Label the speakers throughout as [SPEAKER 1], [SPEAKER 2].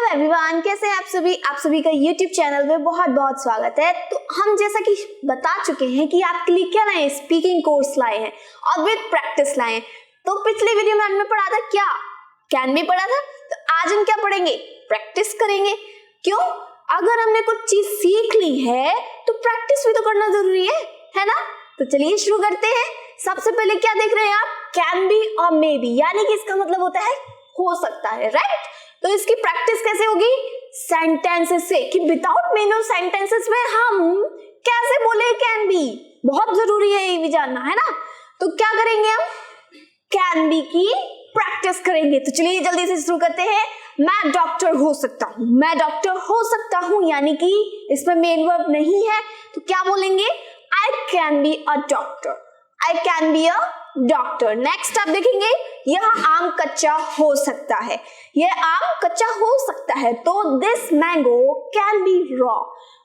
[SPEAKER 1] Everyone, कैसे हैं आप सभी का YouTube चैनल में बहुत बहुत स्वागत है। तो हम जैसा कि बता चुके हैं कि आपके लिए क्या लाए, स्पीकिंग कोर्स लाए हैं और विद प्रैक्टिस लाए हैं। तो पिछले वीडियो में हमने पढ़ा था क्या, कैन भी पढ़ा था। तो आज हम क्या पढ़ेंगे, प्रैक्टिस करेंगे। क्यों? अगर हमने कुछ चीज सीख ली है तो प्रैक्टिस भी तो करना जरूरी है ना। तो चलिए शुरू करते हैं। सबसे पहले क्या देख रहे हैं आप, कैन बी और मे बी, यानी कि इसका मतलब होता है हो सकता है, राइट। तो इसकी प्रैक्टिस कैसे होगी, सेंटेंसेस से, कि विदाउट मीनिंग ऑफ सेंटेंसेस में हम कैसे बोले कैन बी, बहुत जरूरी है ये भी जानना, है ना। तो क्या करेंगे हम, कैन बी की प्रैक्टिस करेंगे। तो चलिए जल्दी से शुरू करते हैं। मैं डॉक्टर हो सकता हूँ, मैं डॉक्टर हो सकता हूँ, यानी कि इसमें मेन वर्ब नहीं है तो क्या बोलेंगे, I can be a doctor, I can be a doctor. Next आप देखेंगे, यह आम कच्चा हो सकता है, यह आम कच्चा हो सकता है। तो this mango can be raw,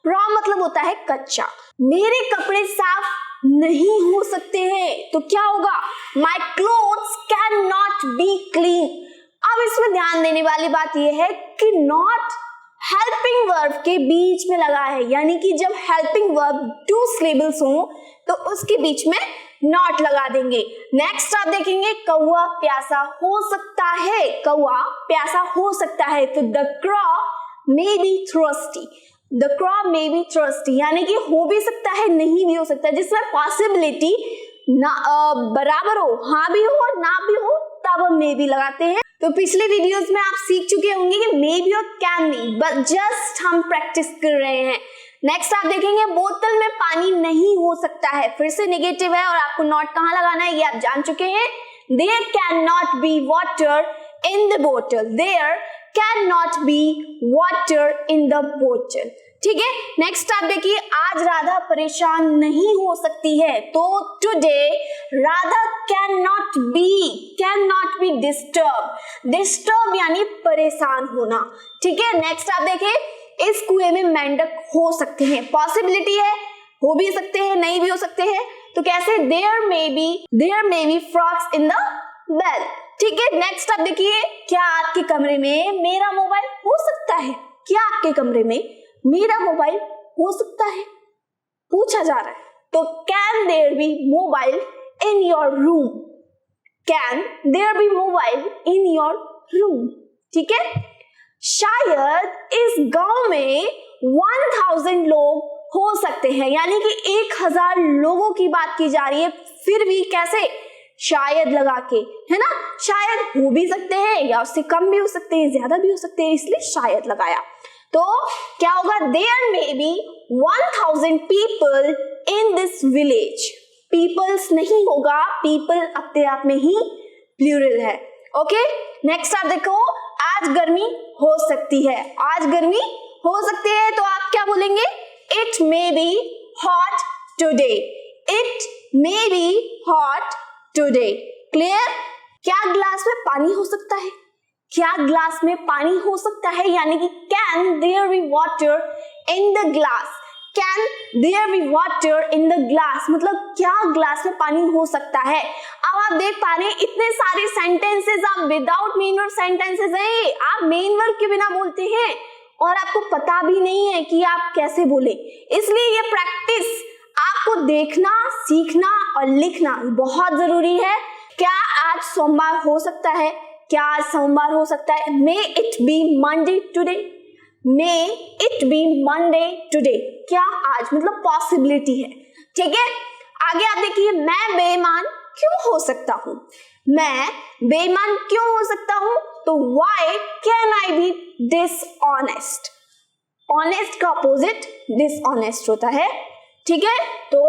[SPEAKER 1] raw मतलब होता है कच्चा। मेरे कपड़े साफ नहीं हो सकते हैं, तो क्या होगा, my clothes can not B clean. अब इसमें ध्यान देने वाली बात यह है कि नॉट हेल्पिंग वर्ब के बीच में लगा है, यानी कि जब हेल्पिंग वर्ब टू सिलेबल्स हो तो उसके बीच में नॉट लगा देंगे। नेक्स्ट आप देखेंगे, कौवा प्यासा हो सकता है, कौवा प्यासा हो सकता है। तो the क्रॉ may be thirsty, the क्रॉ may be thirsty, यानी कि हो भी सकता है नहीं भी हो सकता है, जिसमें पॉसिबिलिटी ना बराबर हो, हाँ भी हो और ना भी हो, तब हम मे बी लगाते हैं। तो पिछले वीडियोस में आप सीख चुके होंगे कि मे बी और कैन बी, बट जस्ट हम प्रैक्टिस कर रहे हैं। नेक्स्ट आप देखेंगे, बोतल में पानी नहीं हो सकता है, फिर से नेगेटिव है और आपको नॉट कहाँ लगाना है ये आप जान चुके हैं। There can not be water in the बोतल, there can not be water in the बोतल, ठीक है। नेक्स्ट आप देखिए, आज राधा परेशान नहीं हो सकती है, तो today Radha can not be disturb, disturb यानी परेशान होना, ठीक है। नेक्स्ट आप देखिए, इस कुएं में मेंढक हो सकते हैं, पॉसिबिलिटी है, हो भी सकते हैं नहीं भी हो सकते हैं, तो कैसे, there may be frogs in the well, ठीक है। नेक्स्ट आप देखिए, क्या आपके कमरे में मेरा मोबाइल हो सकता है, क्या आपके कमरे में मेरा मोबाइल हो सकता है, पूछा जा रहा है। तो can there be mobile in your room, can there be mobile in your room, ठीक है। शायद इस गांव में 1000 लोग हो सकते हैं, यानी कि 1000 लोगों की बात की जा रही है, फिर भी कैसे, शायद लगा के, है ना। शायद हो भी सकते हैं या उससे कम भी हो सकते हैं, ज्यादा भी हो सकते हैं, इसलिए शायद लगाया। तो क्या होगा, there may be 1000 people in this village, peoples नहीं होगा, पीपल अपने आप में ही प्लूरल है, ओके। नेक्स्ट आप देखो, आज गर्मी हो सकती है, आज गर्मी हो सकती है, तो आप क्या बोलेंगे, it may be hot today, it may be hot today, clear. क्या ग्लास में पानी हो सकता है, क्या ग्लास में पानी हो सकता है, यानी कि can there be water in the glass, can there be water in the glass, मतलब क्या ग्लास में पानी हो सकता है। अब आप देख पा रहे हैं इतने सारे सेंटेंसेस आप विदाउट मेन वर्ब सेंटेंसेस हैं, आप मेन वर्ब के बिना बोलते हैं और आपको पता भी नहीं है कि आप कैसे बोले। इसलिए ये प्रैक्टिस आपको देखना, सीखना और लिखना बहुत जरूरी है। क्या आज सोमवार हो सकता है, क्या आज सोमवार हो सकता है, may it be Monday today, may it be Monday today, क्या आज मतलब पॉसिबिलिटी है, ठीक है। आगे आप देखिए, मैं बेईमान क्यों हो सकता हूं, मैं बेईमान क्यों हो सकता हूं, तो why can I be dishonest, honest का अपोजिट डिसऑनेस्ट होता है, ठीक है। तो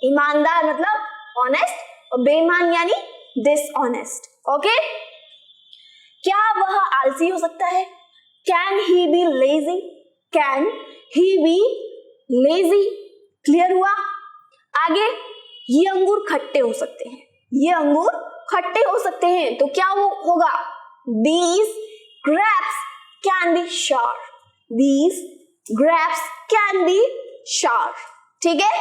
[SPEAKER 1] ईमानदार मतलब ऑनेस्ट और बेईमान यानी डिसऑनेस्ट, ओके। क्या वह आलसी हो सकता है, can he be lazy, can he be lazy, clear हुआ। आगे, ये अंगूर खट्टे हो सकते हैं, ये अंगूर खट्टे हो सकते हैं, तो क्या वो होगा, these grapes can be sour, these grapes can be sour, ठीक है।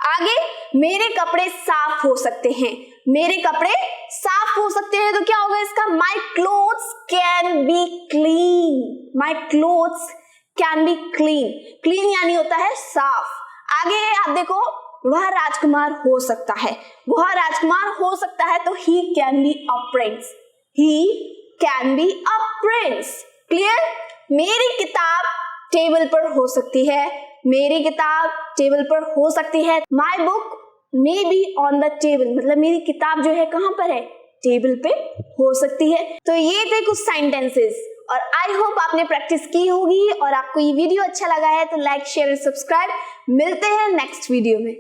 [SPEAKER 1] आगे, मेरे कपड़े साफ हो सकते हैं, मेरे कपड़े साफ हो सकते हैं, तो क्या होगा इसका? My clothes can be clean. My clothes can be clean. Clean यानी होता है साफ। आगे आप देखो, वह राजकुमार हो सकता है। वह राजकुमार हो सकता है तो he can be a prince. He can be a prince. Clear? मेरी किताब टेबल पर हो सकती है। मेरी किताब टेबल पर हो सकती है। My book may be on the table, मतलब मेरी किताब जो है कहां पर है? टेबल पे हो सकती है। तो ये थे कुछ सेंटेंसेस और आई होप आपने प्रैक्टिस की होगी और आपको ये वीडियो अच्छा लगा है तो लाइक शेयर और सब्सक्राइब। मिलते हैं नेक्स्ट वीडियो में।